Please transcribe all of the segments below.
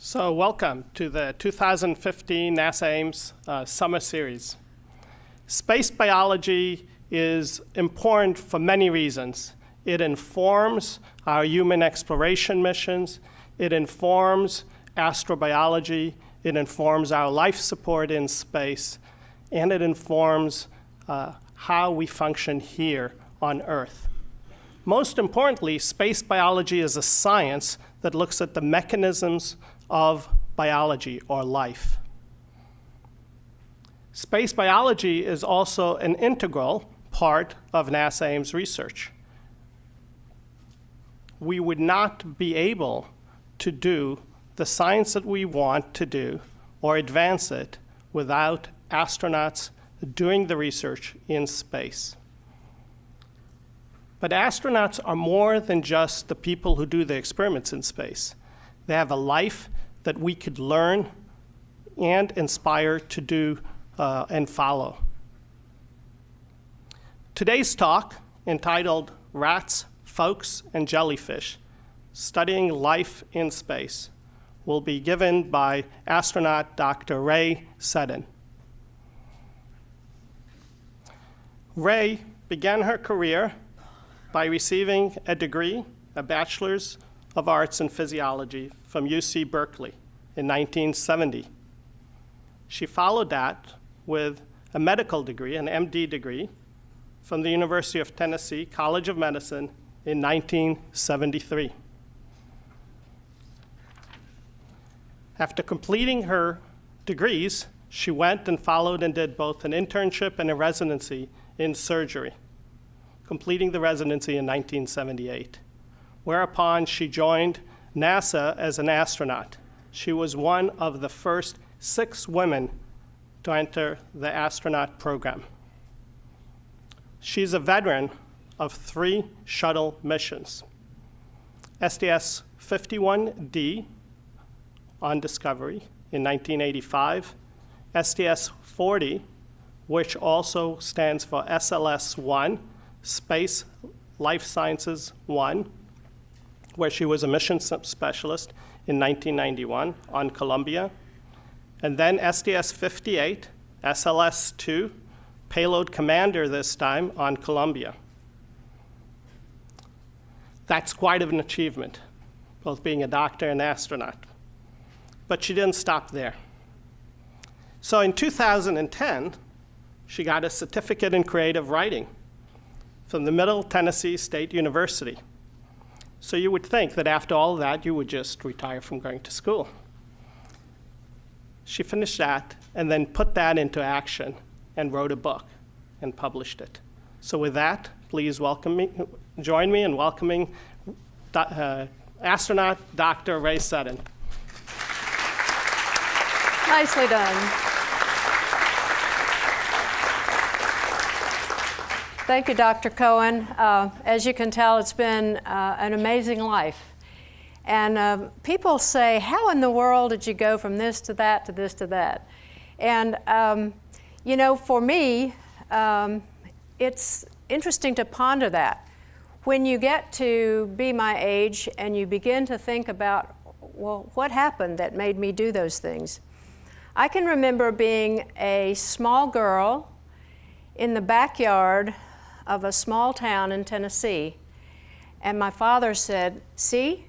So welcome to the 2015 NASA Ames Summer Series. Space biology is important for many reasons. It informs our human exploration missions. It informs astrobiology. It informs our life support in space. And it informs how we function here on Earth. Most importantly, space biology is a science that looks at the mechanisms of biology or life. Space biology is also an integral part of NASA Ames research. We would not be able to do the science that we want to do or advance it without astronauts doing the research in space. But astronauts are more than just the people who do the experiments in space. They have a life that we could learn and inspire to do and follow. Today's talk, entitled Rats, Folks, and Jellyfish, Studying Life in Space, will be given by astronaut Dr. Rhea Seddon. Rhea began her career by receiving a degree, a Bachelor's of Arts in Physiology from UC Berkeley in 1970. She followed that with a medical degree, an MD degree, from the University of Tennessee College of Medicine in 1973. After completing her degrees, she went and followed and did both an internship and a residency in surgery, completing the residency in 1978. Whereupon she joined NASA as an astronaut. She was one of the first 6 women to enter the astronaut program. She's a veteran of 3 shuttle missions. STS-51D on Discovery in 1985, STS-40, which also stands for SLS-1, Space Life Sciences 1, where she was a mission specialist in 1991 on Columbia. And then STS-58, SLS-2, payload commander this time on Columbia. That's quite an achievement, both being a doctor and astronaut. But she didn't stop there. So in 2010, she got a certificate in creative writing from the Middle Tennessee State University. So you would think that after all that, you would just retire from going to school. She finished that and then put that into action and wrote a book and published it. So with that, please join me in welcoming astronaut Dr. Rhea Seddon. Nicely done. Thank you, Dr. Cohen. As you can tell, it's been an amazing life. And people say, how in the world did you go from this to that to this to that? And, you know, for me, it's interesting to ponder that. When you get to be my age and you begin to think about, well, what happened that made me do those things? I can remember being a small girl in the backyard of a small town in Tennessee, and my father said, "See?"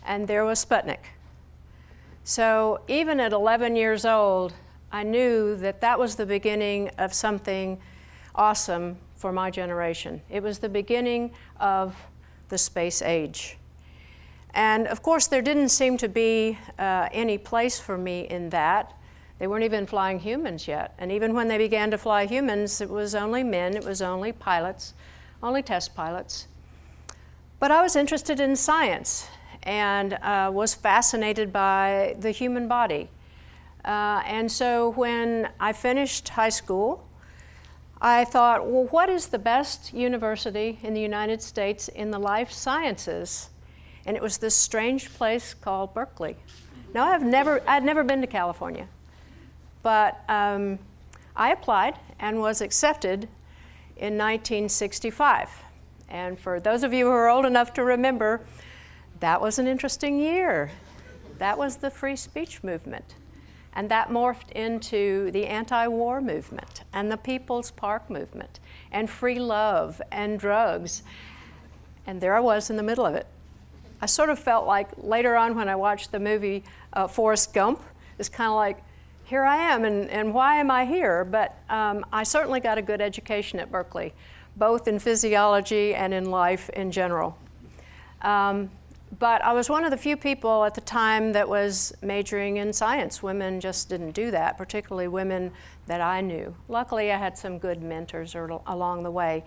And there was Sputnik. So even at 11 years old, I knew that that was the beginning of something awesome for my generation. It was the beginning of the space age. And of course, there didn't seem to be any place for me in that. They weren't even flying humans yet. And even when they began to fly humans, it was only men, it was only pilots, only test pilots. But I was interested in science and was fascinated by the human body. And so when I finished high school, I thought, well, what is the best university in the United States in the life sciences? And it was this strange place called Berkeley. Now, I'd never been to California. But I applied and was accepted in 1965. And for those of you who are old enough to remember, that was an interesting year. That was the free speech movement. And that morphed into the anti-war movement and the People's Park movement and free love and drugs. And there I was in the middle of it. I sort of felt like later on when I watched the movie Forrest Gump, it's kind of like, here I am, and why am I here? But I certainly got a good education at Berkeley, both in physiology and in life in general. But I was one of the few people at the time that was majoring in science. Women just didn't do that, particularly women that I knew. Luckily, I had some good mentors along the way.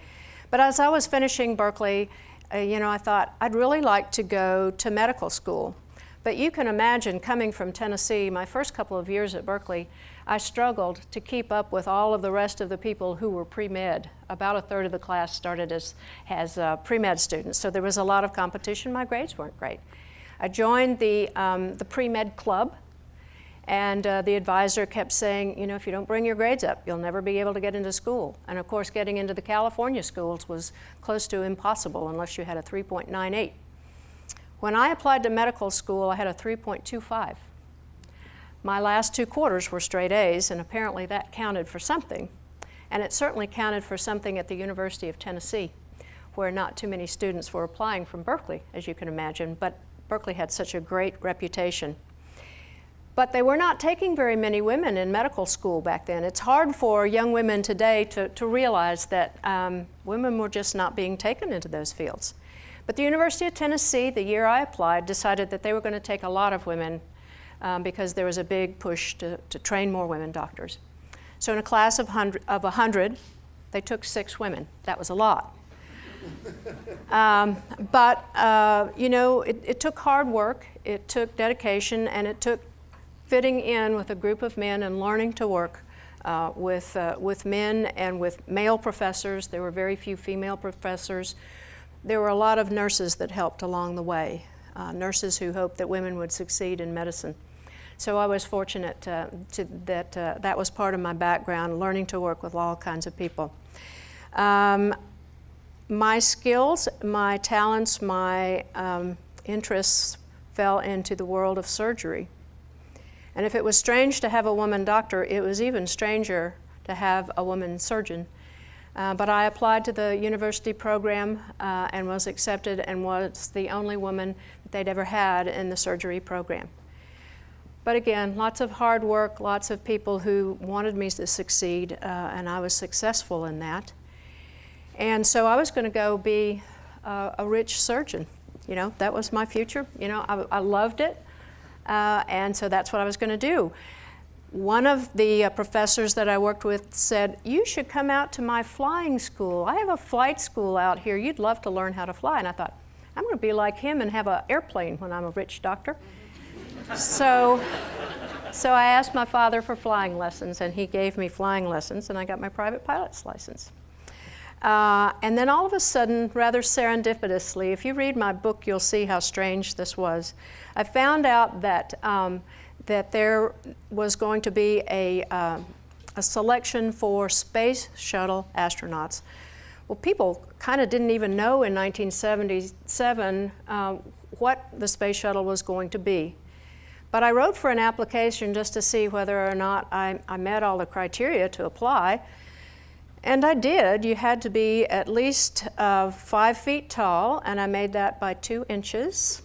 But as I was finishing Berkeley, I thought I'd really like to go to medical school. But you can imagine coming from Tennessee, my first couple of years at Berkeley, I struggled to keep up with all of the rest of the people who were pre-med. About a third of the class started as pre-med students, so there was a lot of competition. My grades weren't great. I joined the pre-med club, and the advisor kept saying, if you don't bring your grades up, you'll never be able to get into school. And of course, getting into the California schools was close to impossible unless you had a 3.98. When I applied to medical school, I had a 3.25. My last 2 quarters were straight A's, and apparently that counted for something. And it certainly counted for something at the University of Tennessee, where not too many students were applying from Berkeley, as you can imagine, but Berkeley had such a great reputation. But they were not taking very many women in medical school back then. It's hard for young women today to realize that women were just not being taken into those fields. But the University of Tennessee, the year I applied, decided that they were going to take a lot of women because there was a big push to train more women doctors. So in a class of 100, they took 6 women. That was a lot. It took hard work, it took dedication, and it took fitting in with a group of men and learning to work with men and with male professors. There were very few female professors. There were a lot of nurses that helped along the way, nurses who hoped that women would succeed in medicine. So I was fortunate that was part of my background, learning to work with all kinds of people. My skills, my talents, my interests fell into the world of surgery. And if it was strange to have a woman doctor, it was even stranger to have a woman surgeon. But I applied to the university program and was accepted and was the only woman that they'd ever had in the surgery program. But again, lots of hard work, lots of people who wanted me to succeed, and I was successful in that. And so I was going to go be a rich surgeon. That was my future. I loved it, and so that's what I was going to do. One of the professors that I worked with said, "You should come out to my flying school. I have a flight school out here. You'd love to learn how to fly." And I thought, I'm going to be like him and have an airplane when I'm a rich doctor. So I asked my father for flying lessons, and he gave me flying lessons, and I got my private pilot's license. And then all of a sudden, rather serendipitously, if you read my book, you'll see how strange this was. I found out that there was going to be a selection for space shuttle astronauts. Well, people kind of didn't even know in 1977 what the space shuttle was going to be. But I wrote for an application just to see whether or not I met all the criteria to apply. And I did. You had to be at least 5 feet tall, and I made that by 2 inches.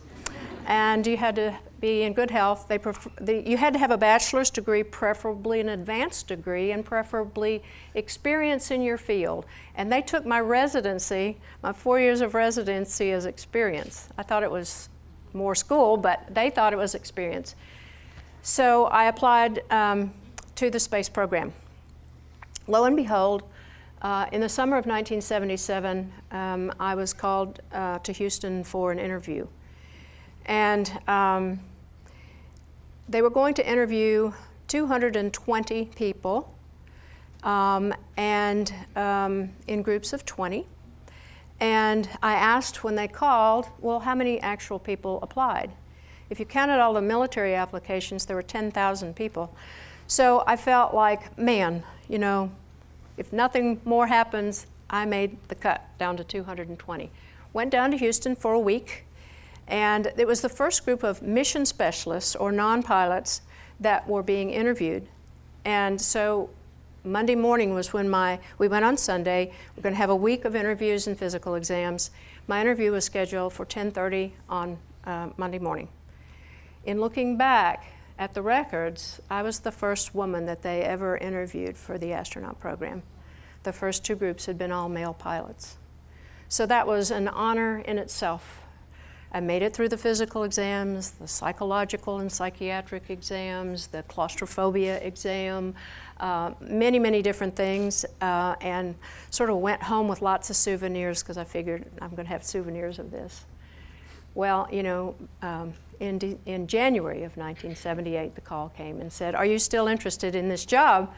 And you had to be in good health. You had to have a bachelor's degree, preferably an advanced degree, and preferably experience in your field. And they took my residency, my 4 years of residency, as experience. I thought it was more school, but they thought it was experience. So I applied to the space program. Lo and behold, in the summer of 1977, I was called to Houston for an interview. And they were going to interview 220 people and in groups of 20. And I asked when they called, well, how many actual people applied? If you counted all the military applications, there were 10,000 people. So I felt like, man, if nothing more happens, I made the cut down to 220. Went down to Houston for a week, And it was the first group of mission specialists or non-pilots that were being interviewed. And so Monday morning was when we went on Sunday. We're going to have a week of interviews and physical exams. My interview was scheduled for 10:30 on Monday morning. In looking back at the records, I was the first woman that they ever interviewed for the astronaut program. The first two groups had been all male pilots. So that was an honor in itself. I made it through the physical exams, the psychological and psychiatric exams, the claustrophobia exam, many, many different things, and sort of went home with lots of souvenirs because I figured I'm going to have souvenirs of this. Well, you know, in January of 1978, the call came and said, "Are you still interested in this job?"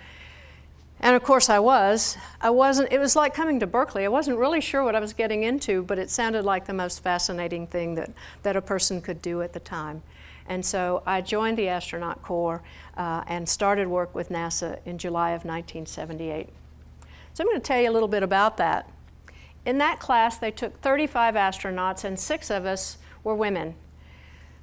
And of course I was. It was like coming to Berkeley. I wasn't really sure what I was getting into, but it sounded like the most fascinating thing that a person could do at the time. And so I joined the astronaut corps and started work with NASA in July of 1978. So I'm going to tell you a little bit about that. In that class, they took 35 astronauts, and 6 of us were women.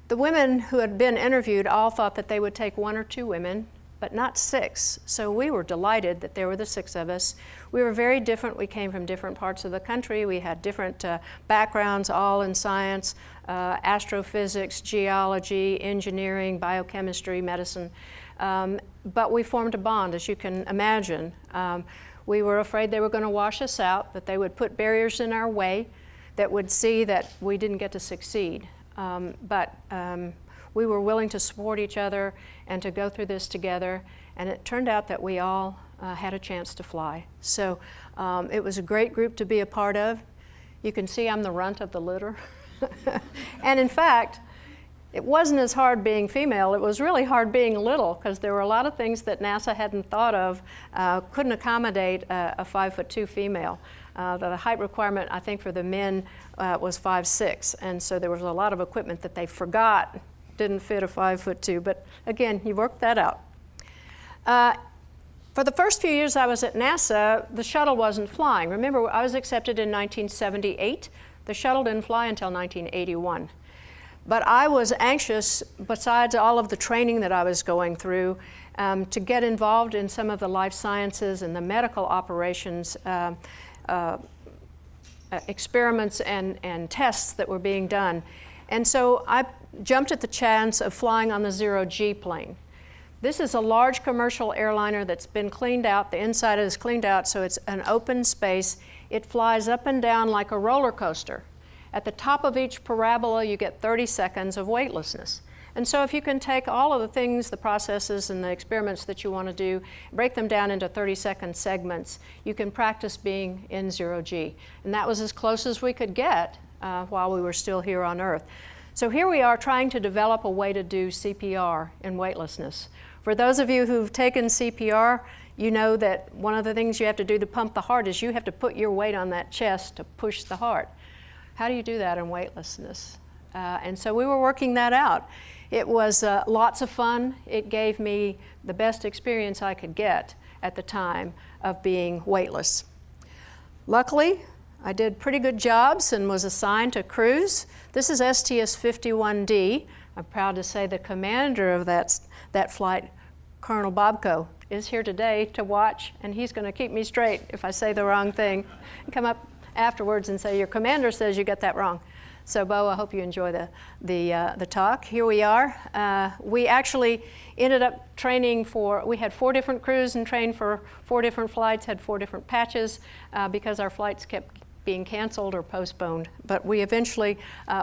The women who had been interviewed all thought that they would take 1 or 2 women, but not 6. So we were delighted that there were the 6 of us. We were very different. We came from different parts of the country. We had different backgrounds, all in science, astrophysics, geology, engineering, biochemistry, medicine. But we formed a bond, as you can imagine. We were afraid they were going to wash us out, that they would put barriers in our way, that would see that we didn't get to succeed. But we were willing to support each other and to go through this together, and it turned out that we all had a chance to fly. So it was a great group to be a part of. You can see I'm the runt of the litter. And in fact, it wasn't as hard being female. It was really hard being little, because there were a lot of things that NASA hadn't thought of, couldn't accommodate a 5'2" female. The height requirement, I think, for the men was 5'6", and so there was a lot of equipment that they forgot didn't fit a 5'2", but again, you worked that out. For the first few years I was at NASA, the shuttle wasn't flying. Remember, I was accepted in 1978. The shuttle didn't fly until 1981. But I was anxious, besides all of the training that I was going through, to get involved in some of the life sciences and the medical operations experiments and tests that were being done. And so I jumped at the chance of flying on the 0G plane. This is a large commercial airliner that's been cleaned out. The inside is cleaned out, so it's an open space. It flies up and down like a roller coaster. At the top of each parabola, you get 30 seconds of weightlessness. And so if you can take all of the things, the processes and the experiments that you want to do, break them down into 30-second segments, you can practice being in 0G. And that was as close as we could get while we were still here on Earth. So here we are trying to develop a way to do CPR in weightlessness. For those of you who've taken CPR, you know that one of the things you have to do to pump the heart is you have to put your weight on that chest to push the heart. How do you do that in weightlessness? And so we were working that out. It was lots of fun. It gave me the best experience I could get at the time of being weightless. Luckily, I did pretty good jobs and was assigned to cruise. This is STS-51D. I'm proud to say the commander of that flight, Colonel Bobko, is here today to watch, and he's going to keep me straight if I say the wrong thing. And come up afterwards and say, your commander says you got that wrong. So Bo, I hope you enjoy the talk. Here we are. We actually ended up training we had 4 different crews and trained for 4 different flights, had 4 different patches because our flights kept being canceled or postponed. But we eventually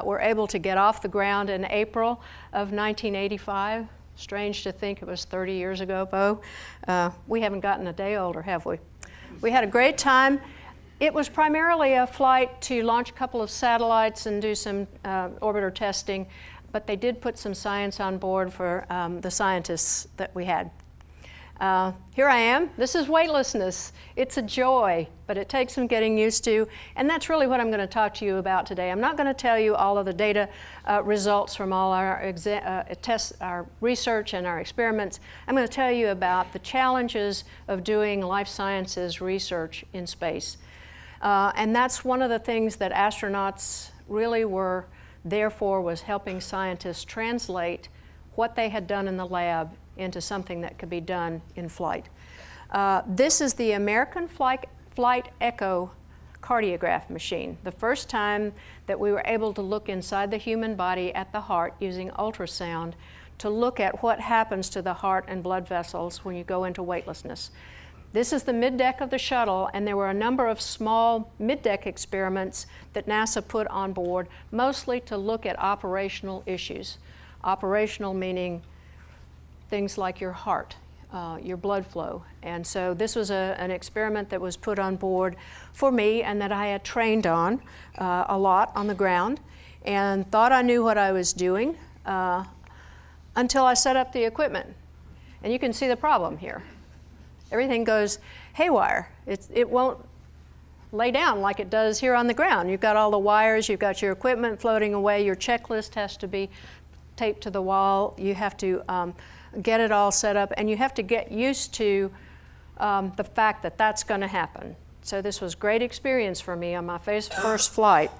were able to get off the ground in April of 1985. Strange to think it was 30 years ago, Bo. We haven't gotten a day older, have we? We had a great time. It was primarily a flight to launch a couple of satellites and do some orbiter testing, but they did put some science on board for the scientists that we had. Here I am. This is weightlessness. It's a joy, but it takes some getting used to, and that's really what I'm going to talk to you about today. I'm not going to tell you all of the data results from all our tests, our research and our experiments. I'm going to tell you about the challenges of doing life sciences research in space. And that's one of the things that astronauts really were therefore was helping scientists translate what they had done in the lab into something that could be done in flight. This is the American Flight Echo cardiograph machine, the first time that we were able to look inside the human body at the heart using ultrasound to look at what happens to the heart and blood vessels when you go into weightlessness. This is the middeck of the shuttle, and there were a number of small middeck experiments that NASA put on board, mostly to look at operational issues. Operational meaning things like your heart, your blood flow. And so this was an experiment that was put on board for me and that I had trained on a lot on the ground and thought I knew what I was doing until I set up the equipment. And you can see the problem here. Everything goes haywire. It won't lay down like it does here on the ground. You've got all the wires, you've got your equipment floating away, your checklist has to be taped to the wall, you have to get it all set up, and you have to get used to the fact that that's going to happen. So this was great experience for me on my first flight.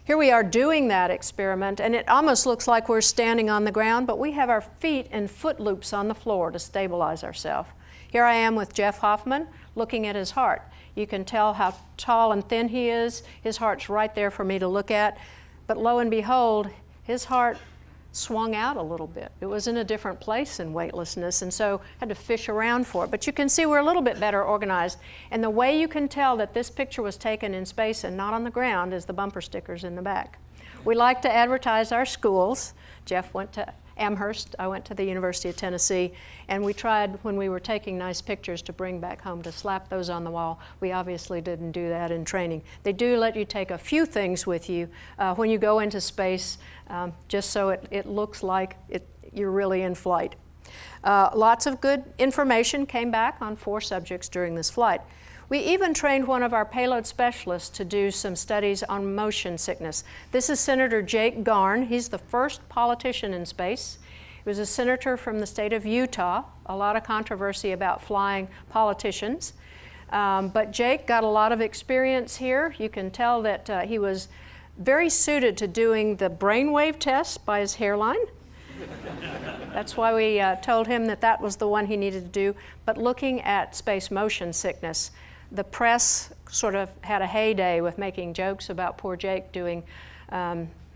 Here we are doing that experiment, and it almost looks like we're standing on the ground, but we have our feet in foot loops on the floor to stabilize ourselves. Here I am with Jeff Hoffman looking at his heart. You can tell how tall and thin he is. His heart's right there for me to look at. But lo and behold, his heart swung out a little bit. It was in a different place in weightlessness, and so had to fish around for it. But you can see we're a little bit better organized. And the way you can tell that this picture was taken in space and not on the ground is the bumper stickers in the back. We like to advertise our schools. Jeff went to Amherst, I went to the University of Tennessee, and we tried, when we were taking nice pictures, to bring back home to slap those on the wall. We obviously didn't do that in training. They do let you take a few things with you when you go into space, just so it looks like you're really in flight. Lots of good information came back on 4 subjects during this flight. We even trained one of our payload specialists to do some studies on motion sickness. This is Senator Jake Garn. He's the first politician in space. He was a senator from the state of Utah. A lot of controversy about flying politicians. But Jake got a lot of experience here. You can tell that he was very suited to doing the brainwave test by his hairline. That's why we told him that that was the one he needed to do. But looking at space motion sickness, the press sort of had a heyday with making jokes about poor Jake doing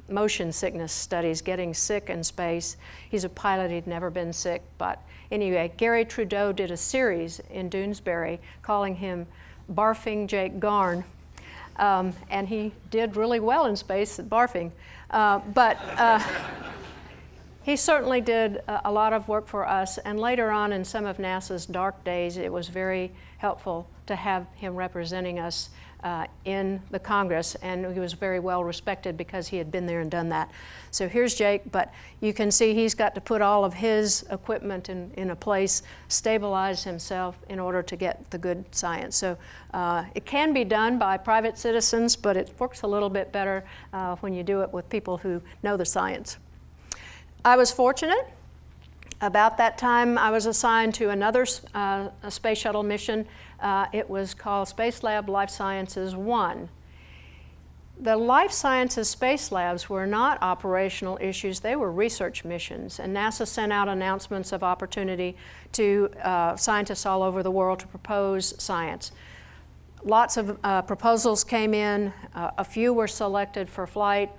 motion sickness studies, getting sick in space. He's a pilot, he'd never been sick. But anyway, Gary Trudeau did a series in Doonesbury calling him Barfing Jake Garn. And he did really well in space at barfing. He certainly did a lot of work for us, and later on in some of NASA's dark days, it was very helpful to have him representing us in the Congress, and he was very well respected because he had been there and done that. So here's Jake, but you can see he's got to put all of his equipment in a place, stabilize himself in order to get the good science. So it can be done by private citizens, but it works a little bit better when you do it with people who know the science. I was fortunate. About that time, I was assigned to another space shuttle mission. It was called Space Lab Life Sciences 1. The Life Sciences space labs were not operational issues, they were research missions. And NASA sent out announcements of opportunity to scientists all over the world to propose science. Lots of proposals came in, a few were selected for flight.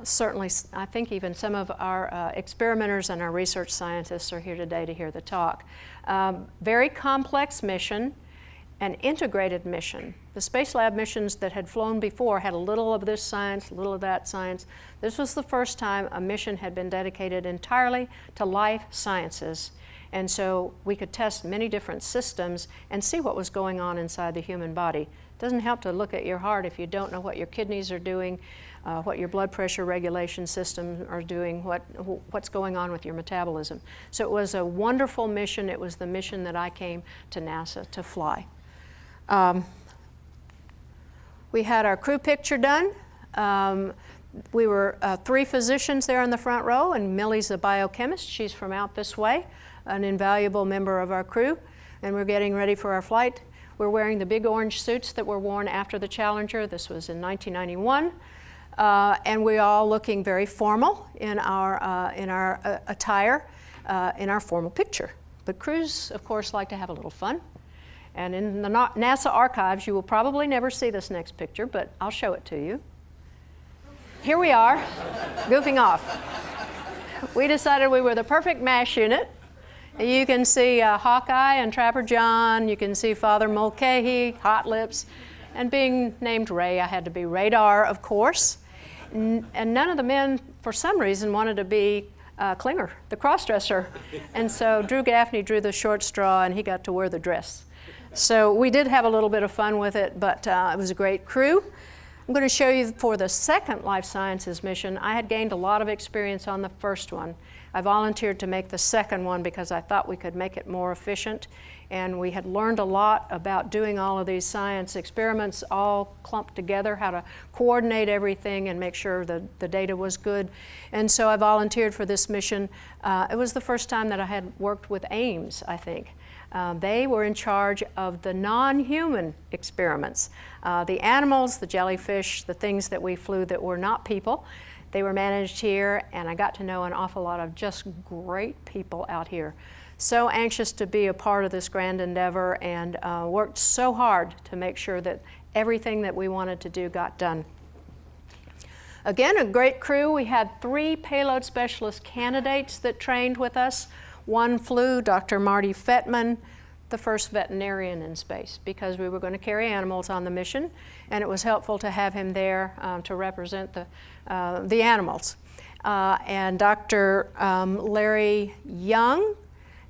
Certainly, I think even some of our experimenters and our research scientists are here today to hear the talk. Very complex mission, an integrated mission. The Space Lab missions that had flown before had a little of this science, a little of that science. This was the first time a mission had been dedicated entirely to life sciences. And so we could test many different systems and see what was going on inside the human body. It doesn't help to look at your heart if you don't know what your kidneys are doing, what your blood pressure regulation systems are doing, what's going on with your metabolism. So it was a wonderful mission. It was the mission that I came to NASA to fly. We had our crew picture done. We were 3 physicians there in the front row, and Millie's a biochemist. She's from out this way, an invaluable member of our crew, and we're getting ready for our flight. We're wearing the big orange suits that were worn after the Challenger. This was in 1991. and we're all looking very formal in our attire, in our formal picture. But crews, of course, like to have a little fun. And in the NASA archives, you will probably never see this next picture, but I'll show it to you. Here we are, goofing off. We decided we were the perfect MASH unit. You can see Hawkeye and Trapper John. You can see Father Mulcahy, Hot Lips. And being named Ray, I had to be Radar, of course. And none of the men, for some reason, wanted to be Klinger, the cross-dresser. And so Drew Gaffney drew the short straw, and he got to wear the dress. So we did have a little bit of fun with it, but it was a great crew. I'm going to show you for the second Life Sciences mission. I had gained a lot of experience on the first one. I volunteered to make the second one because I thought we could make it more efficient. And we had learned a lot about doing all of these science experiments all clumped together, how to coordinate everything and make sure that the data was good. And so I volunteered for this mission. It was the first time that I had worked with Ames, I think. They were in charge of the non-human experiments. The animals, the jellyfish, the things that we flew that were not people, they were managed here, and I got to know an awful lot of just great people out here. So anxious to be a part of this grand endeavor, and worked so hard to make sure that everything that we wanted to do got done. Again, a great crew. We had 3 payload specialist candidates that trained with us. One flew, Dr. Marty Fettman, the first veterinarian in space, because we were going to carry animals on the mission, and it was helpful to have him there to represent the animals. And Dr. Larry Young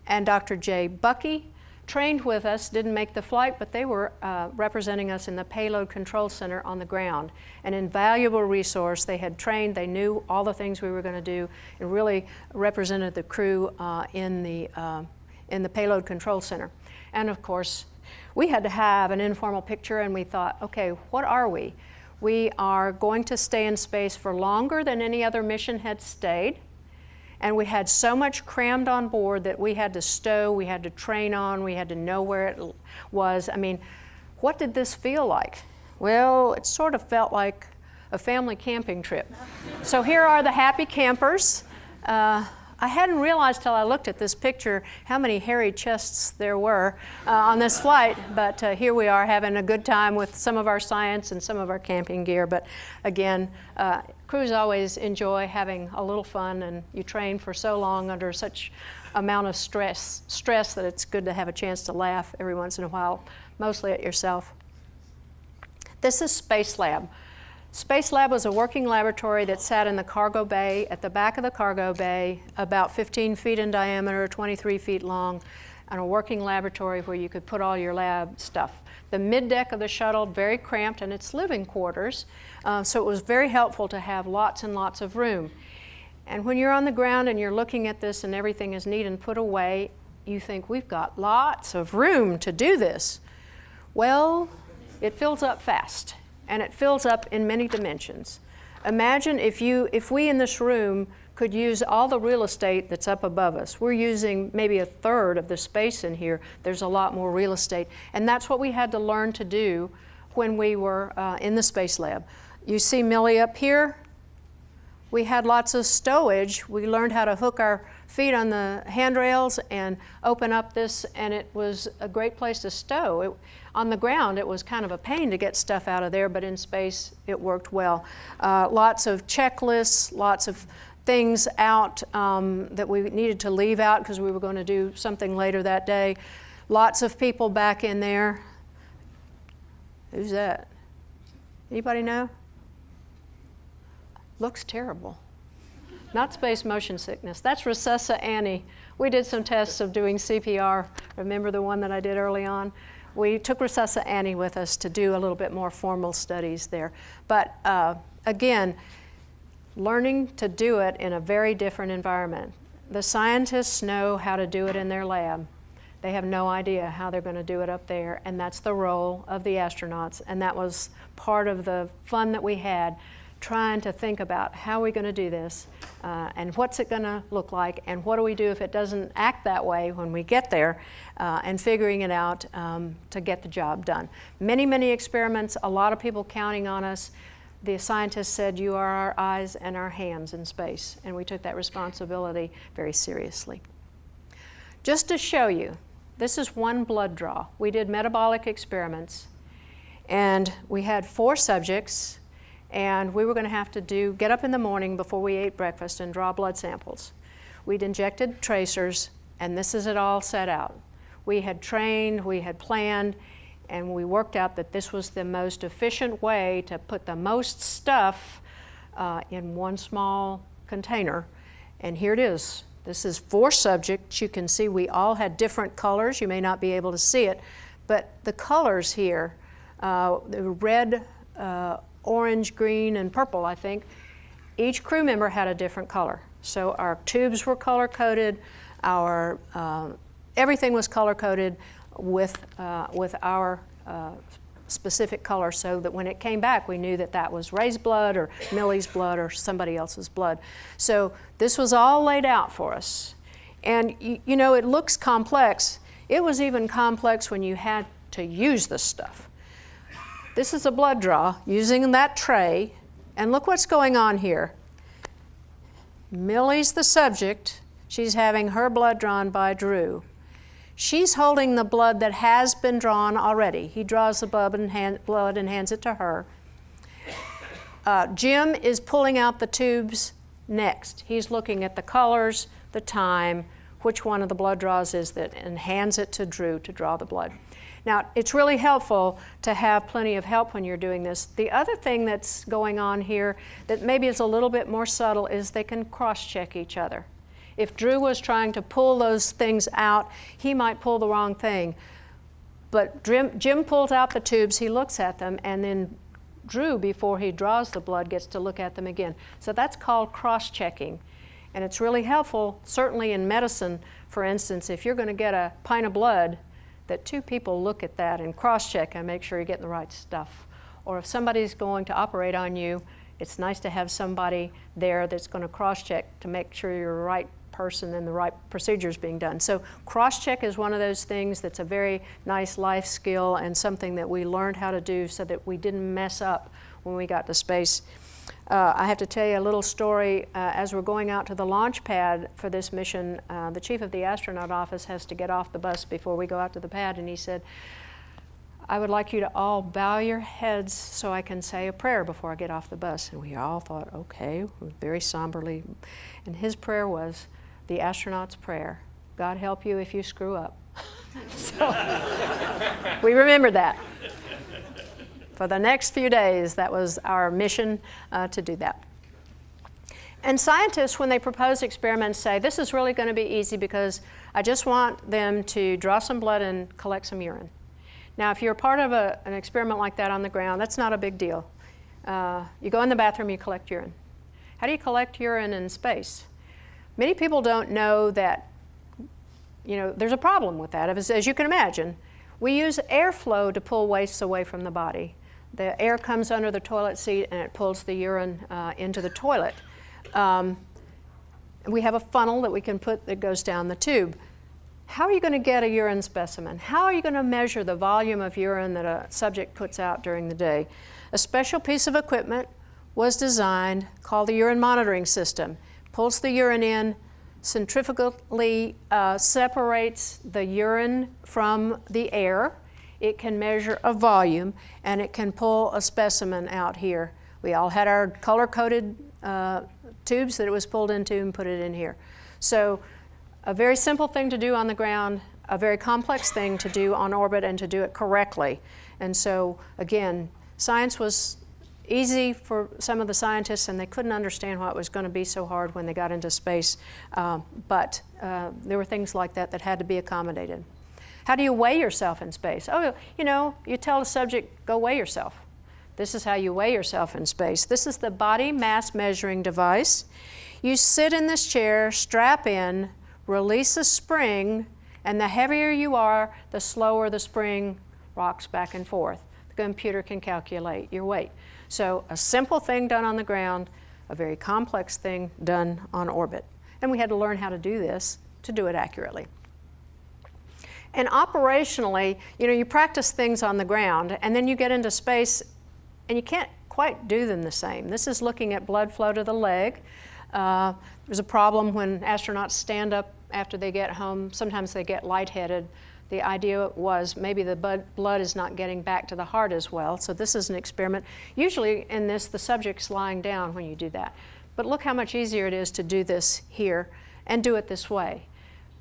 and Dr. Jay Bucky trained with us, didn't make the flight, but they were representing us in the Payload Control Center on the ground. An invaluable resource. They had trained, they knew all the things we were going to do, and really represented the crew in the Payload Control Center. And of course, we had to have an informal picture, and we thought, okay, what are we? We are going to stay in space for longer than any other mission had stayed. And we had so much crammed on board that we had to stow, we had to train on, we had to know where it was. I mean, what did this feel like? Well, it sort of felt like a family camping trip. So here are the happy campers. I hadn't realized till I looked at this picture how many hairy chests there were on this flight, but here we are having a good time with some of our science and some of our camping gear. But again, crews always enjoy having a little fun, and you train for so long under such amount of stress that it's good to have a chance to laugh every once in a while, mostly at yourself. This is Space Lab. Space Lab was a working laboratory that sat in the cargo bay, at the back of the cargo bay, about 15 feet in diameter, 23 feet long, and a working laboratory where you could put all your lab stuff. The mid-deck of the shuttle, very cramped, and it's living quarters, so it was very helpful to have lots and lots of room. And when you're on the ground and you're looking at this and everything is neat and put away, you think, we've got lots of room to do this. Well, it fills up fast. And it fills up in many dimensions. Imagine if we in this room could use all the real estate that's up above us. We're using maybe a third of the space in here. There's a lot more real estate. And that's what we had to learn to do when we were in the Space Lab. You see Millie up here? We had lots of stowage. We learned how to hook our feet on the handrails and open up this, and it was a great place to stow. On the ground, it was kind of a pain to get stuff out of there, but in space, it worked well. Lots of checklists, lots of things out that we needed to leave out because we were going to do something later that day. Lots of people back in there. Who's that? Anybody know? Looks terrible. Not space motion sickness. That's Recessa Annie. We did some tests of doing CPR. Remember the one that I did early on? We took Recessa Annie with us to do a little bit more formal studies there. But again, learning to do it in a very different environment. The scientists know how to do it in their lab. They have no idea how they're going to do it up there, and that's the role of the astronauts. And that was part of the fun that we had, trying to think about how are we going to do this, and what's it going to look like, and what do we do if it doesn't act that way when we get there, and figuring it out to get the job done. Many, many experiments, a lot of people counting on us. the scientists said, you are our eyes and our hands in space, and we took that responsibility very seriously. Just to show you, this is one blood draw. We did metabolic experiments, and we had 4 subjects, and we were going to have to get up in the morning before we ate breakfast and draw blood samples. We'd injected tracers, and this is it all set out. We had trained, we had planned, and we worked out that this was the most efficient way to put the most stuff in one small container. And here it is. This is 4 subjects. You can see we all had different colors. You may not be able to see it, but the colors here, the red, orange, green, and purple, I think, each crew member had a different color. So our tubes were color-coded, our everything was color-coded with our specific color, so that when it came back, we knew that that was Ray's blood or Millie's blood or somebody else's blood. So this was all laid out for us. And you know, it looks complex. It was even complex when you had to use this stuff. This is a blood draw using that tray, and look what's going on here. Millie's the subject. She's having her blood drawn by Drew. She's holding the blood that has been drawn already. He draws the blood and hands it to her. Jim is pulling out the tubes next. He's looking at the colors, the time, which one of the blood draws is it, and hands it to Drew to draw the blood. Now, it's really helpful to have plenty of help when you're doing this. The other thing that's going on here that maybe is a little bit more subtle is they can cross-check each other. If Drew was trying to pull those things out, he might pull the wrong thing. But Jim pulls out the tubes, he looks at them, and then Drew, before he draws the blood, gets to look at them again. So that's called cross-checking. And it's really helpful, certainly in medicine, for instance, if you're going to get a pint of blood, that 2 people look at that and cross-check and make sure you're getting the right stuff. Or if somebody's going to operate on you, it's nice to have somebody there that's going to cross-check to make sure you're the right person and the right procedures being done. So cross-check is one of those things that's a very nice life skill and something that we learned how to do so that we didn't mess up when we got to space. I have to tell you a little story. As we're going out to the launch pad for this mission, the chief of the astronaut office has to get off the bus before we go out to the pad, and he said, I would like you to all bow your heads so I can say a prayer before I get off the bus. And we all thought, okay, very somberly. And his prayer was the astronaut's prayer. God help you if you screw up. So we remembered that. For the next few days, that was our mission to do that. And scientists, when they propose experiments, say, this is really going to be easy because I just want them to draw some blood and collect some urine. Now, if you're part of an experiment like that on the ground, that's not a big deal. You go in the bathroom, you collect urine. How do you collect urine in space? Many people don't know that, you know, there's a problem with that. As you can imagine, we use airflow to pull wastes away from the body. The air comes under the toilet seat and it pulls the urine into the toilet. We have a funnel that we can put that goes down the tube. How are you going to get a urine specimen? How are you going to measure the volume of urine that a subject puts out during the day? A special piece of equipment was designed called the urine monitoring system. Pulls the urine in, centrifugally separates the urine from the air. It can measure a volume, and it can pull a specimen out here. We all had our color-coded tubes that it was pulled into and put it in here. So a very simple thing to do on the ground, a very complex thing to do on orbit, and to do it correctly. And so, again, science was easy for some of the scientists, and they couldn't understand why it was going to be so hard when they got into space. But there were things like that that had to be accommodated. How do you weigh yourself in space? Oh, you know, you tell the subject, go weigh yourself. This is how you weigh yourself in space. This is the body mass measuring device. You sit in this chair, strap in, release a spring, and the heavier you are, the slower the spring rocks back and forth. The computer can calculate your weight. So a simple thing done on the ground, a very complex thing done on orbit. And we had to learn how to do this to do it accurately. And operationally, you know, you practice things on the ground, and then you get into space, and you can't quite do them the same. This is looking at blood flow to the leg. There's a problem when astronauts stand up after they get home. Sometimes they get lightheaded. The idea was maybe the blood is not getting back to the heart as well. So this is an experiment. Usually in this, the subject's lying down when you do that. But look how much easier it is to do this here and do it this way.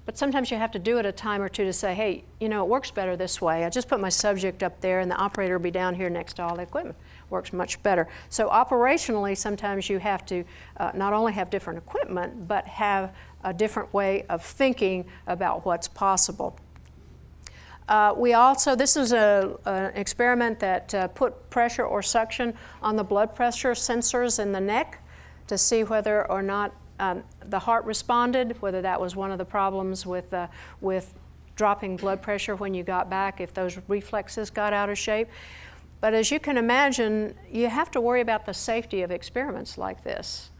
But sometimes you have to do it a time or two to say, hey, you know, it works better this way. I just put my subject up there and the operator will be down here next to all the equipment. Works much better. So operationally, sometimes you have to not only have different equipment, but have a different way of thinking about what's possible. This is an experiment that put pressure or suction on the blood pressure sensors in the neck to see whether or not the heart responded, whether that was one of the problems with dropping blood pressure when you got back, if those reflexes got out of shape. But as you can imagine, you have to worry about the safety of experiments like this.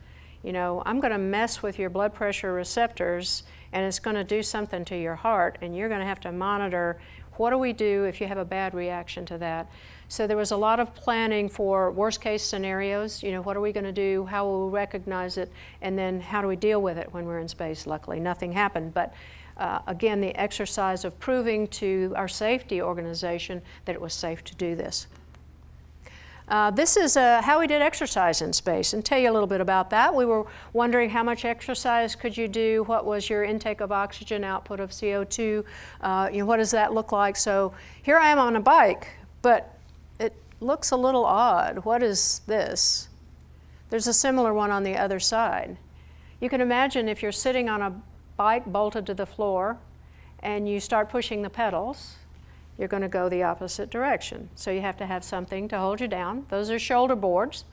You know, I'm going to mess with your blood pressure receptors and it's going to do something to your heart, and you're going to have to monitor what do we do if you have a bad reaction to that. So there was a lot of planning for worst case scenarios. You know, what are we going to do? How will we recognize it? And then how do we deal with it when we're in space? Luckily, nothing happened. But again, the exercise of proving to our safety organization that it was safe to do this. This is how we did exercise in space, and tell you a little bit about that. We were wondering how much exercise could you do, what was your intake of oxygen, output of CO2, you know, what does that look like? So here I am on a bike, but it looks a little odd. What is this? There's a similar one on the other side. You can imagine if you're sitting on a bike bolted to the floor and you start pushing the pedals, you're going to go the opposite direction. So you have to have something to hold you down. Those are shoulder boards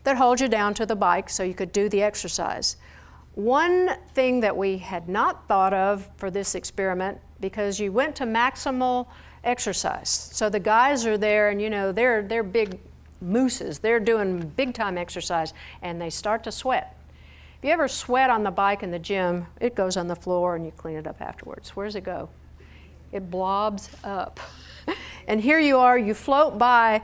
that hold you down to the bike so you could do the exercise. One thing that we had not thought of for this experiment, because you went to maximal exercise. So the guys are there and you know, they're big mooses. They're doing big time exercise and they start to sweat. If you ever sweat on the bike in the gym, it goes on the floor and you clean it up afterwards. Where does it go? It blobs up. And here you are, you float by,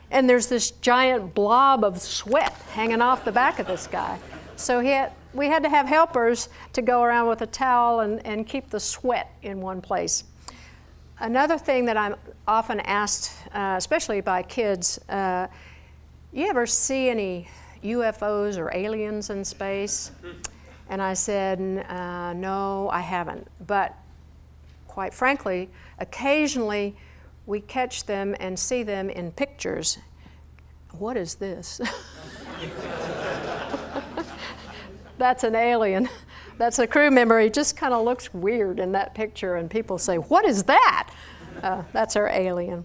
and there's this giant blob of sweat hanging off the back of this guy. So we had to have helpers to go around with a towel and keep the sweat in one place. Another thing that I'm often asked, especially by kids, you ever see any UFOs or aliens in space? And I said, no, I haven't. But quite frankly, occasionally we catch them and see them in pictures. What is this? That's an alien. That's a crew member. He just kind of looks weird in that picture, and people say, what is that? That's our alien.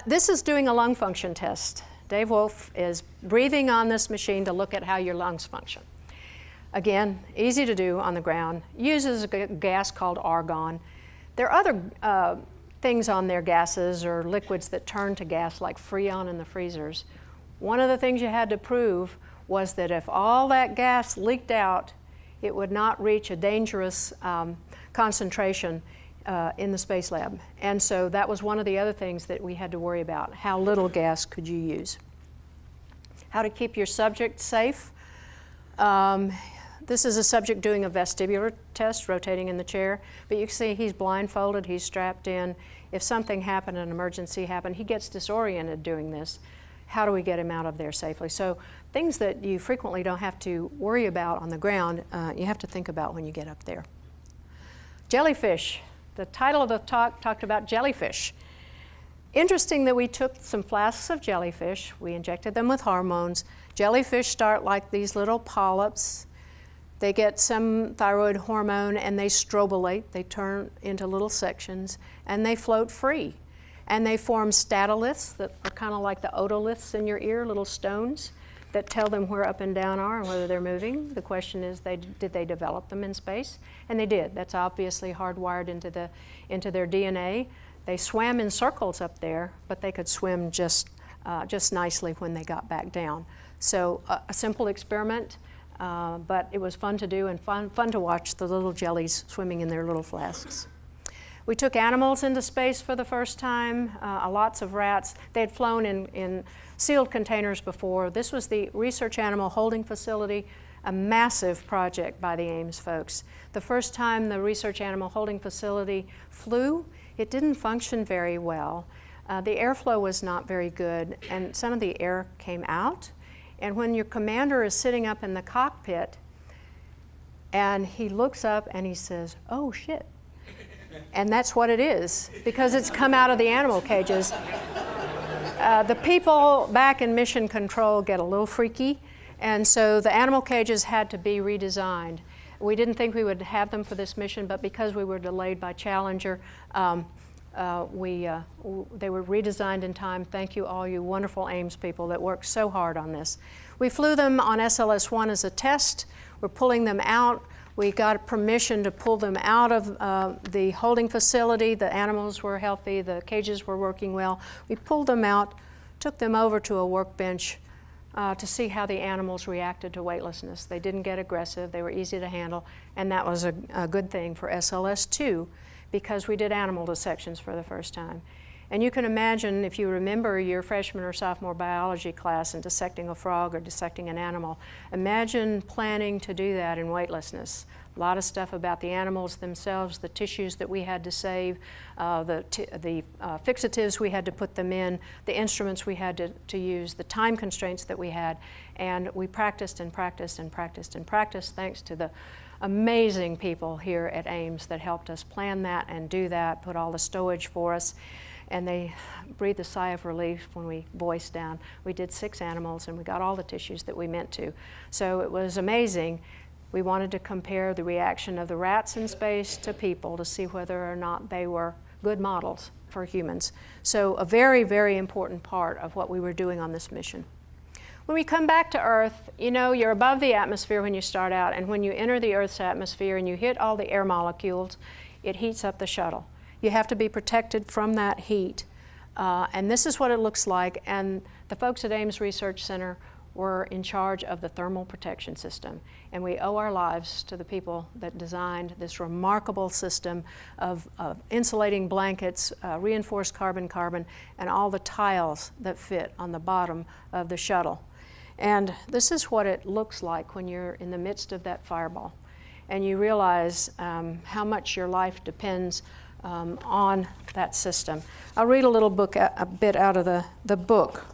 This is doing a lung function test. Dave Wolf is breathing on this machine to look at how your lungs function. Again, easy to do on the ground. Uses a gas called argon. There are other things on their gases or liquids that turn to gas, like Freon in the freezers. One of the things you had to prove was that if all that gas leaked out, it would not reach a dangerous concentration in the space lab. And so that was one of the other things that we had to worry about. How little gas could you use? How to keep your subject safe. This is a subject doing a vestibular test, rotating in the chair. But you can see he's blindfolded, he's strapped in. If something happened, an emergency happened, he gets disoriented doing this. How do we get him out of there safely? So things that you frequently don't have to worry about on the ground, you have to think about when you get up there. Jellyfish. The title of the talk talked about jellyfish. Interesting that we took some flasks of jellyfish, we injected them with hormones. Jellyfish start like these little polyps. They get some thyroid hormone and they strobilate. They turn into little sections and they float free. And they form statoliths that are kind of like the otoliths in your ear, little stones that tell them where up and down are and whether they're moving. The question is, did they develop them in space? And they did. That's obviously hardwired into their DNA. They swam in circles up there, but they could swim just nicely when they got back down. So a simple experiment, but it was fun to do and fun to watch the little jellies swimming in their little flasks. We took animals into space for the first time, lots of rats. They had flown in sealed containers before. This was the Research Animal Holding Facility, a massive project by the Ames folks. The first time the Research Animal Holding Facility flew, it didn't function very well. The airflow was not very good, and some of the air came out. And when your commander is sitting up in the cockpit, and he looks up and he says, "Oh shit." And that's what it is, because it's come out of the animal cages. The people back in mission control get a little freaky, and so the animal cages had to be redesigned. We didn't think we would have them for this mission, but because we were delayed by Challenger, they were redesigned in time. Thank you, all you wonderful Ames people that worked so hard on this. We flew them on SLS-1 as a test. We're pulling them out. We got permission to pull them out of the holding facility. The animals were healthy. The cages were working well. We pulled them out, took them over to a workbench to see how the animals reacted to weightlessness. They didn't get aggressive. They were easy to handle, and that was a good thing for SLS-2 because we did animal dissections for the first time. And you can imagine, if you remember your freshman or sophomore biology class and dissecting a frog or dissecting an animal, imagine planning to do that in weightlessness. A lot of stuff about the animals themselves, the tissues that we had to save, the fixatives we had to put them in, the instruments we had to use, the time constraints that we had. And we practiced and practiced and practiced and practiced thanks to the amazing people here at Ames that helped us plan that and do that, put all the stowage for us. And they breathed a sigh of relief when we voiced down. We did 6 animals and we got all the tissues that we meant to. So it was amazing. We wanted to compare the reaction of the rats in space to people to see whether or not they were good models for humans. So a very, very important part of what we were doing on this mission. When we come back to Earth, you know, you're above the atmosphere when you start out, and when you enter the Earth's atmosphere and you hit all the air molecules, it heats up the shuttle. You have to be protected from that heat. And this is what it looks like. And the folks at Ames Research Center were in charge of the thermal protection system. And we owe our lives to the people that designed this remarkable system of insulating blankets, reinforced carbon-carbon, and all the tiles that fit on the bottom of the shuttle. And this is what it looks like when you're in the midst of that fireball. And you realize how much your life depends on that system. I'll read a bit out of the book.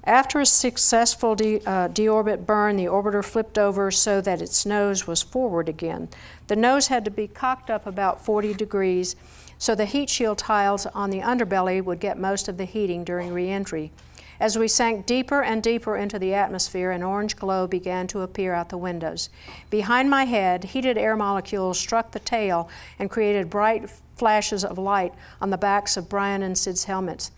After a successful deorbit burn, the orbiter flipped over so that its nose was forward again. The nose had to be cocked up about 40 degrees so the heat shield tiles on the underbelly would get most of the heating during re-entry. As we sank deeper and deeper into the atmosphere, an orange glow began to appear out the windows. Behind my head, heated air molecules struck the tail and created bright flashes of light on the backs of Brian and Sid's helmets.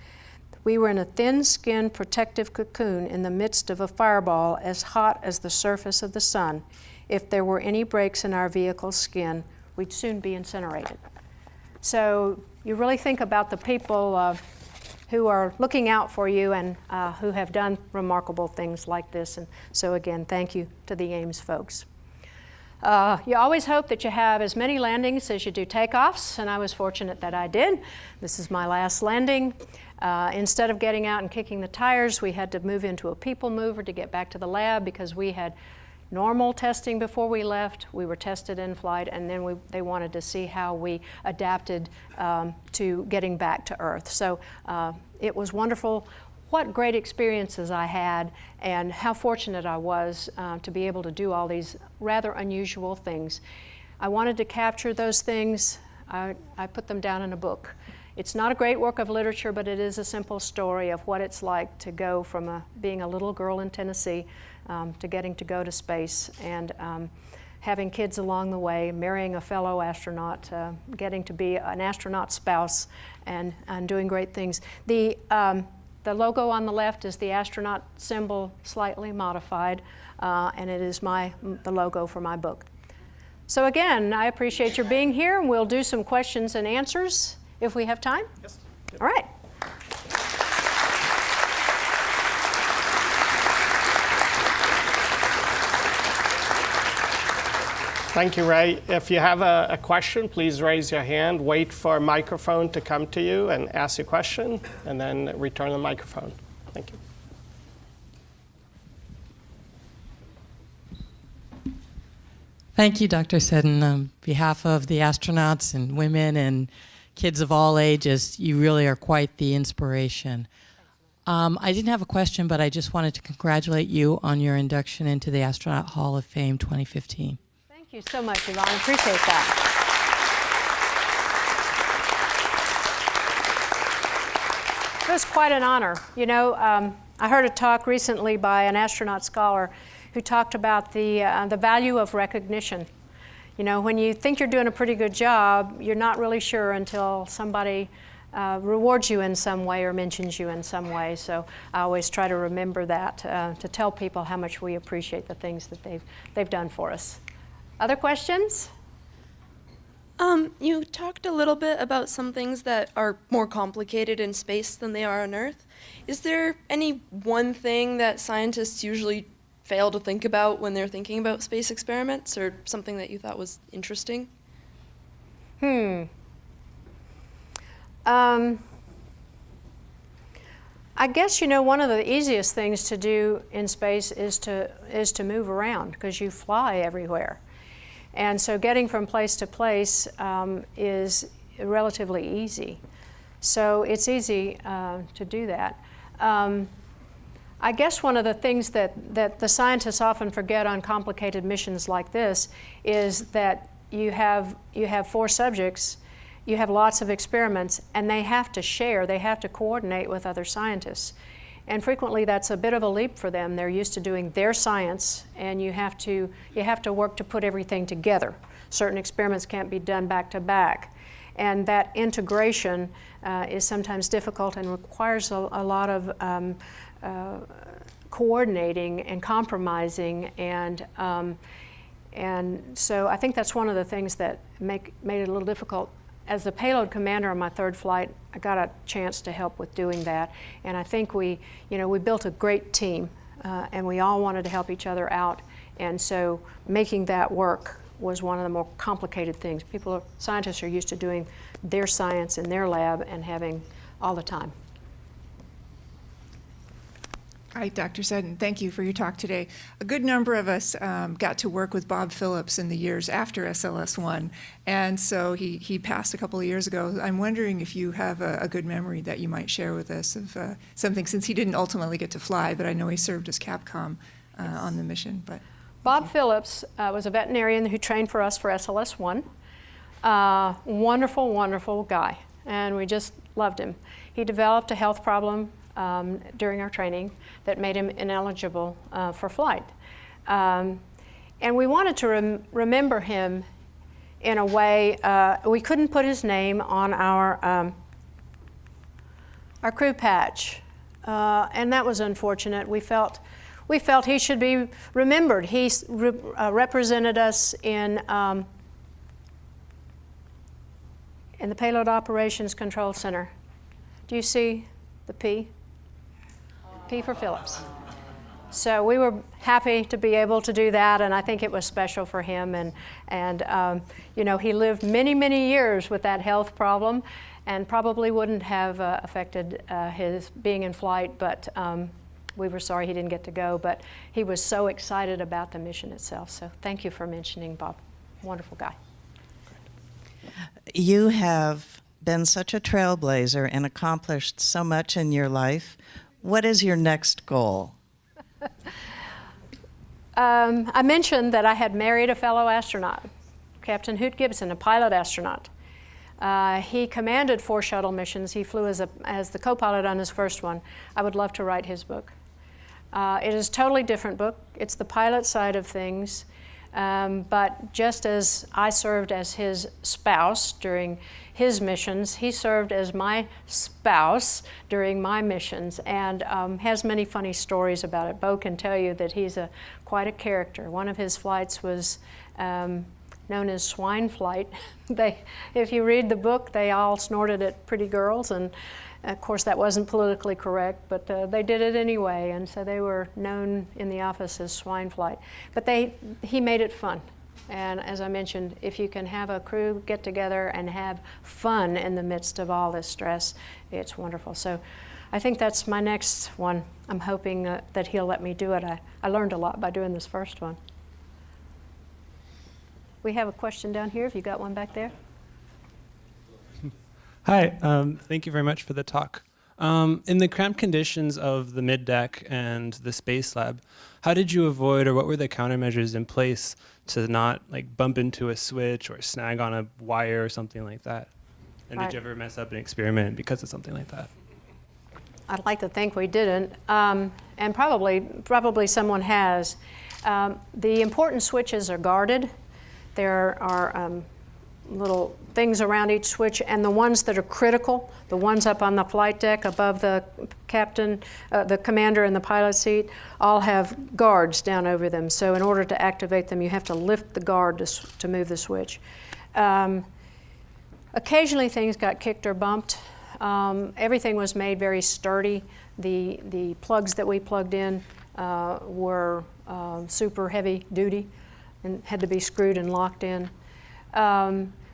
We were in a thin-skinned protective cocoon in the midst of a fireball as hot as the surface of the sun. If there were any breaks in our vehicle's skin, we'd soon be incinerated. So you really think about the people who are looking out for you and who have done remarkable things like this. And so again, thank you to the Ames folks. You always hope that you have as many landings as you do takeoffs, and I was fortunate that I did. This is my last landing. Instead of getting out and kicking the tires, we had to move into a people mover to get back to the lab because we had normal testing before we left. We were tested in flight, and then they wanted to see how we adapted to getting back to Earth. So it was wonderful. What great experiences I had, and how fortunate I was to be able to do all these rather unusual things. I wanted to capture those things. I put them down in a book. It's not a great work of literature, but it is a simple story of what it's like to go from being a little girl in Tennessee to getting to go to space and having kids along the way, marrying a fellow astronaut, getting to be an astronaut spouse, and doing great things. The logo on the left is the astronaut symbol, slightly modified, and it is the logo for my book. So again, I appreciate your being here, and we'll do some questions and answers if we have time. Yes. All right. Thank you, Ray. If you have a question, please raise your hand, wait for a microphone to come to you and ask your question, and then return the microphone. Thank you. Thank you, Dr. Seddon. On behalf of the astronauts and women and kids of all ages, you really are quite the inspiration. I didn't have a question, but I just wanted to congratulate you on your induction into the Astronaut Hall of Fame 2015. Thank you so much, Yvonne. Appreciate that. It was quite an honor. You know, I heard a talk recently by an astronaut scholar who talked about the value of recognition. You know, when you think you're doing a pretty good job, you're not really sure until somebody rewards you in some way or mentions you in some way. So I always try to remember that, to tell people how much we appreciate the things that they've done for us. Other questions? You talked a little bit about some things that are more complicated in space than they are on Earth. Is there any one thing that scientists usually fail to think about when they're thinking about space experiments, or something that you thought was interesting? I guess, you know, one of the easiest things to do in space is to move around, because you fly everywhere. And so getting from place to place is relatively easy. So it's easy to do that. I guess one of the things that the scientists often forget on complicated missions like this is that you have 4 subjects, you have lots of experiments, and they have to share, they have to coordinate with other scientists. And frequently that's a bit of a leap for them. They're used to doing their science, and you have to work to put everything together. Certain experiments can't be done back to back. And that integration is sometimes difficult and requires a lot of coordinating and compromising, and so I think that's one of the things that made it a little difficult. As the payload commander on my 3rd flight, I got a chance to help with doing that, and I think we built a great team, and we all wanted to help each other out, and so making that work was one of the more complicated things. Scientists are used to doing their science in their lab and having all the time. All right, Dr. Seddon, thank you for your talk today. A good number of us got to work with Bob Phillips in the years after SLS-1, and so he passed a couple of years ago. I'm wondering if you have a good memory that you might share with us of something, since he didn't ultimately get to fly, but I know he served as Capcom on the mission. But Bob Phillips was a veterinarian who trained for us for SLS-1. Wonderful, wonderful guy, and we just loved him. He developed a health problem during our training that made him ineligible for flight. And we wanted to remember him in a way. We couldn't put his name on our crew patch, and that was unfortunate. We felt he should be remembered. He represented us in the Payload Operations Control Center. Do you see the P? P for Phillips. So we were happy to be able to do that, and I think it was special for him. And you know, he lived many, many years with that health problem, and probably wouldn't have affected his being in flight, but we were sorry he didn't get to go. But he was so excited about the mission itself. So thank you for mentioning Bob. Wonderful guy. You have been such a trailblazer and accomplished so much in your life. What is your next goal? I mentioned that I had married a fellow astronaut, Captain Hoot Gibson, a pilot astronaut. He commanded 4 shuttle missions. He flew as the co-pilot on his first one. I would love to write his book. It is a totally different book. It's the pilot side of things. But just as I served as his spouse during his missions, he served as my spouse during my missions, and has many funny stories about it. Bo can tell you that he's quite a character. One of his flights was known as swine flight. If you read the book, they all snorted at pretty girls, and of course that wasn't politically correct, but they did it anyway, and so they were known in the office as swine flight. But he made it fun. And as I mentioned, if you can have a crew get together and have fun in the midst of all this stress, it's wonderful. So I think that's my next one. I'm hoping that he'll let me do it. I learned a lot by doing this first one. We have a question down here, if you got one back there. Hi, thank you very much for the talk. In the cramped conditions of the mid-deck and the space lab, how did you avoid, or what were the countermeasures in place to not like bump into a switch or snag on a wire or something like that? And did you ever mess up an experiment because of something like that? I'd like to think we didn't, and probably someone has. The important switches are guarded. There are little things around each switch, and the ones that are critical, the ones up on the flight deck above the captain, the commander in the pilot seat, all have guards down over them. So in order to activate them, you have to lift the guard to move the switch. Occasionally things got kicked or bumped. Everything was made very sturdy. The plugs that we plugged in were super heavy duty and had to be screwed and locked in.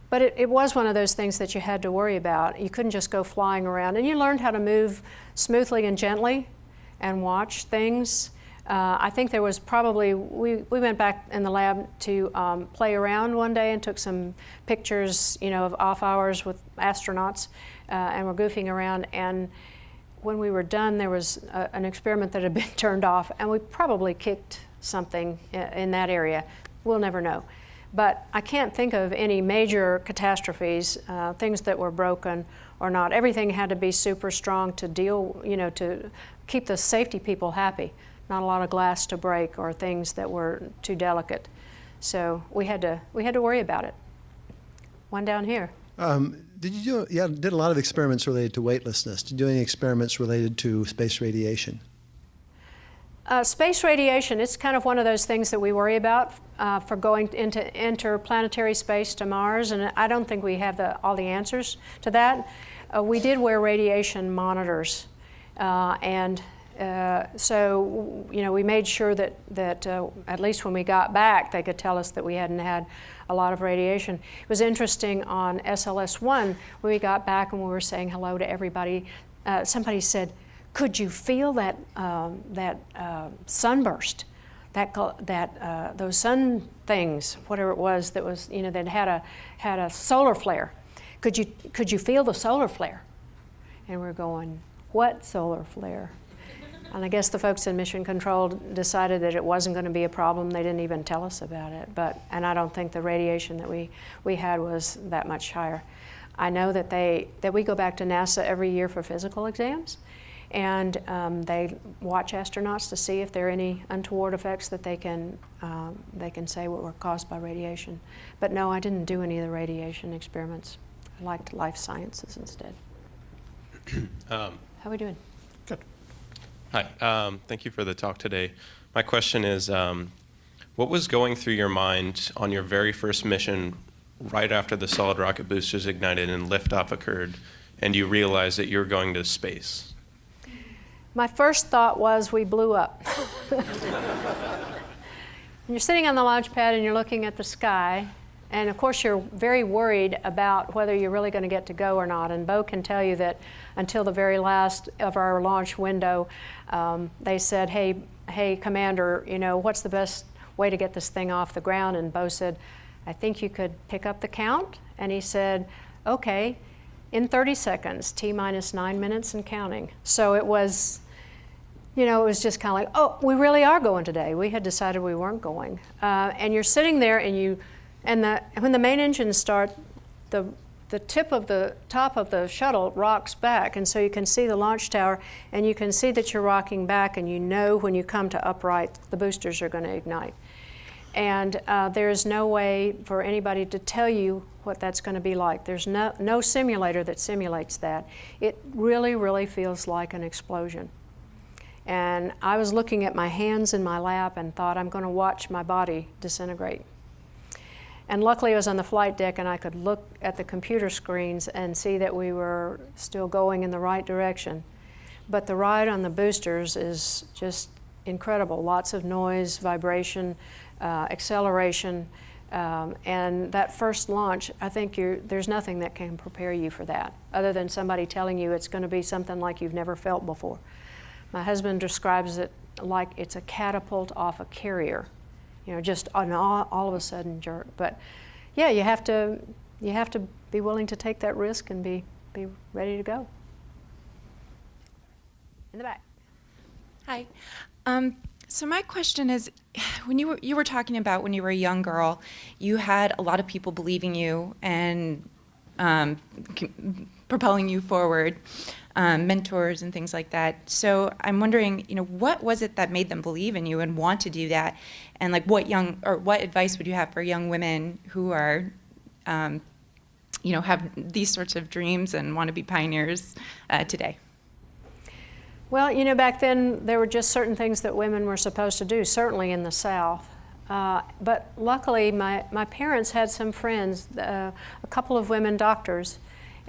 But it was one of those things that you had to worry about. You couldn't just go flying around. And you learned how to move smoothly and gently and watch things. I think there was probably, we went back in the lab to play around one day and took some pictures, of off hours with astronauts, and we're goofing around. And when we were done, there was an experiment that had been turned off, and we probably kicked something in that area. We'll never know. But I can't think of any major catastrophes, things that were broken or not. Everything had to be super strong to deal, to keep the safety people happy. Not a lot of glass to break or things that were too delicate. So we had to worry about it. One down here. Did a lot of experiments related to weightlessness. Did you do any experiments related to space radiation? Space radiation, it's kind of one of those things that we worry about for going into interplanetary space to Mars, and I don't think we have all the answers to that. We did wear radiation monitors, and so we made sure that at least when we got back, they could tell us that we hadn't had a lot of radiation. It was interesting on SLS-1, when we got back and we were saying hello to everybody, somebody said, "Could you feel that sunburst, those sun things, whatever it was that was, that had a solar flare? Could you feel the solar flare?" And we're going, "What solar flare?" And I guess the folks in Mission Control decided that it wasn't going to be a problem. They didn't even tell us about it. And I don't think the radiation that we had was that much higher. I know that we go back to NASA every year for physical exams. And they watch astronauts to see if there are any untoward effects that they can say were caused by radiation. But no, I didn't do any of the radiation experiments. I liked life sciences instead. How are we doing? Good. Hi, thank you for the talk today. My question is, what was going through your mind on your very first mission right after the solid rocket boosters ignited and liftoff occurred and you realized that you were going to space? My first thought was we blew up. You're sitting on the launch pad and you're looking at the sky, and of course you're very worried about whether you're really going to get to go or not. And Bo can tell you that until the very last of our launch window, they said, hey, Commander, what's the best way to get this thing off the ground? And Bo said, "I think you could pick up the count." And he said, "Okay, in 30 seconds, T-minus 9 minutes and counting." So it was, it was just kind of like, oh, we really are going today. We had decided we weren't going. And you're sitting there and when the main engines start, the top of the shuttle rocks back, and so you can see the launch tower, and you can see that you're rocking back, and when you come to upright, the boosters are going to ignite. And there's no way for anybody to tell you what that's going to be like. There's no simulator that simulates that. It really, really feels like an explosion. And I was looking at my hands in my lap and thought, I'm going to watch my body disintegrate. And luckily I was on the flight deck and I could look at the computer screens and see that we were still going in the right direction. But the ride on the boosters is just incredible. Lots of noise, vibration, acceleration. And that first launch, I think there's nothing that can prepare you for that, other than somebody telling you it's going to be something like you've never felt before. My husband describes it like it's a catapult off a carrier, just an all of a sudden jerk. But yeah, you have to be willing to take that risk and be ready to go. In the back. Hi. So my question is, when you were talking about when you were a young girl, you had a lot of people believing you and propelling you forward, mentors and things like that. So I'm wondering, what was it that made them believe in you and want to do that? And like, what advice would you have for young women who are, have these sorts of dreams and want to be pioneers today? Well, back then there were just certain things that women were supposed to do, certainly in the South. But luckily, my parents had some friends, a couple of women doctors,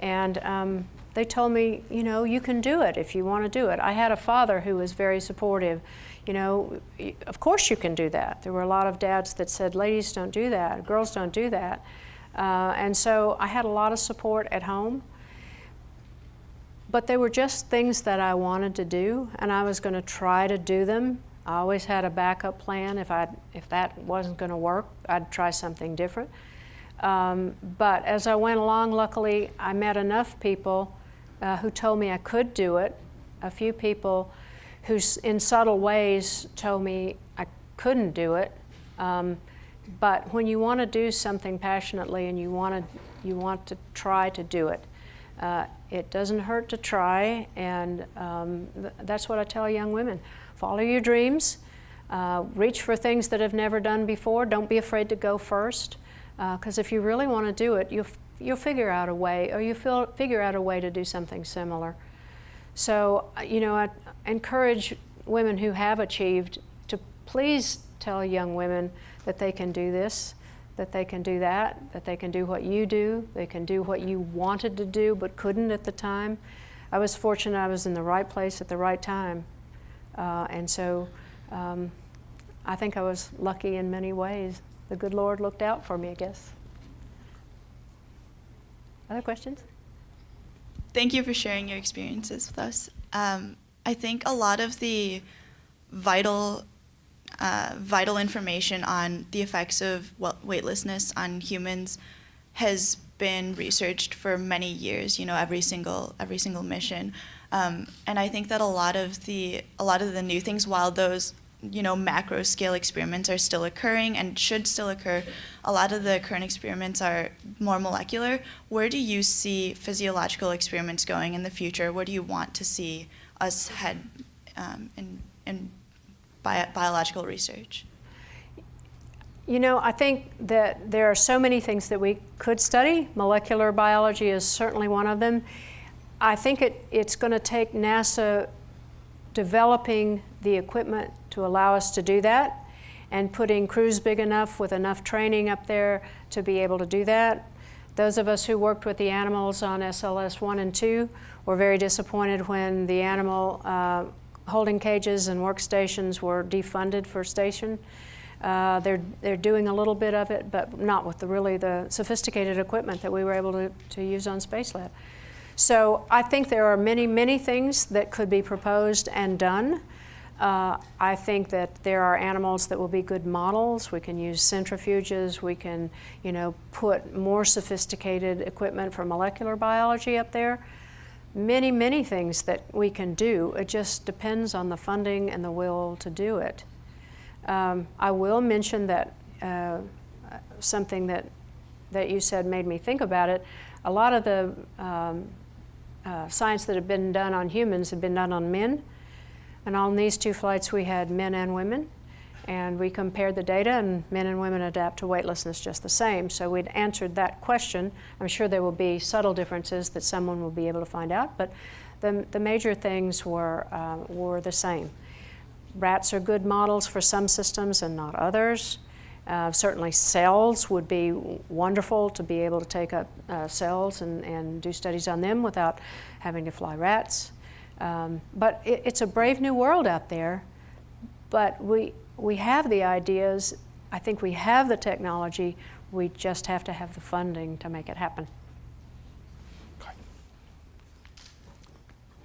and they told me, you can do it if you want to do it. I had a father who was very supportive. Of course you can do that. There were a lot of dads that said, ladies don't do that, girls don't do that. And so I had a lot of support at home. But they were just things that I wanted to do, and I was going to try to do them. I always had a backup plan. If that wasn't going to work, I'd try something different. But as I went along, luckily, I met enough people who told me I could do it. A few people who, in subtle ways, told me I couldn't do it. But when you want to do something passionately and you want to try to do it, it doesn't hurt to try, and that's what I tell young women. Follow your dreams, reach for things that have never done before. Don't be afraid to go first, because if you really want to do it, you'll figure out a way, or figure out a way to do something similar. So, I encourage women who have achieved to please tell young women that they can do this, that they can do that they can do what you do, they can do what you wanted to do but couldn't at the time. I was fortunate I was in the right place at the right time. And so I think I was lucky in many ways. The good Lord looked out for me, I guess. Other questions? Thank you for sharing your experiences with us. I think a lot of the vital information on the effects of weightlessness on humans has been researched for many years. Every single mission, and I think that a lot of the new things, while those macro scale experiments are still occurring and should still occur, a lot of the current experiments are more molecular. Where do you see physiological experiments going in the future? Where do you want to see us head in biological research? I think that there are so many things that we could study. Molecular biology is certainly one of them. I think it's going to take NASA developing the equipment to allow us to do that, and putting crews big enough with enough training up there to be able to do that. Those of us who worked with the animals on SLS 1 and 2 were very disappointed when the animal holding cages and workstations were defunded for station. They're doing a little bit of it, but not with the sophisticated equipment that we were able to use on Space Lab. So I think there are many, many things that could be proposed and done. I think that there are animals that will be good models. We can use centrifuges. We can, put more sophisticated equipment for molecular biology up there. Many, many things that we can do. It just depends on the funding and the will to do it. I will mention that something that you said made me think about it. A lot of the science that had been done on humans had been done on men. And on these 2 flights, we had men and women. And we compared the data, and men and women adapt to weightlessness just the same. So we'd answered that question. I'm sure there will be subtle differences that someone will be able to find out, but the major things were the same. Rats are good models for some systems and not others. Certainly cells would be wonderful to be able to take up cells and do studies on them without having to fly rats. But it's a brave new world out there, but we have the ideas, I think we have the technology. We just have to have the funding to make it happen.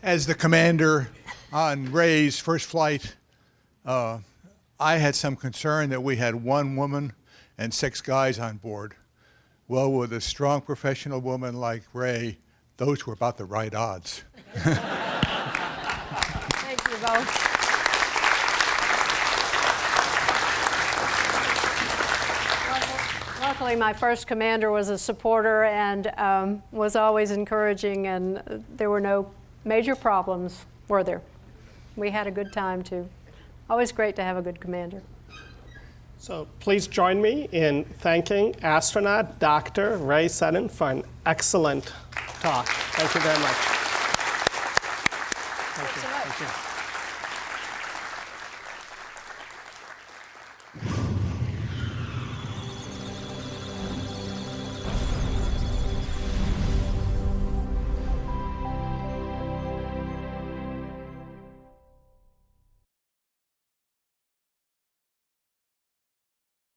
As the commander on Ray's first flight, I had some concern that we had one woman and 6 guys on board. Well, with a strong professional woman like Ray, those were about the right odds. Thank you both. Luckily, my first commander was a supporter and was always encouraging, and there were no major problems, were there? We had a good time, too. Always great to have a good commander. So please join me in thanking astronaut Dr. Ray Seddon for an excellent talk. Thank you very much.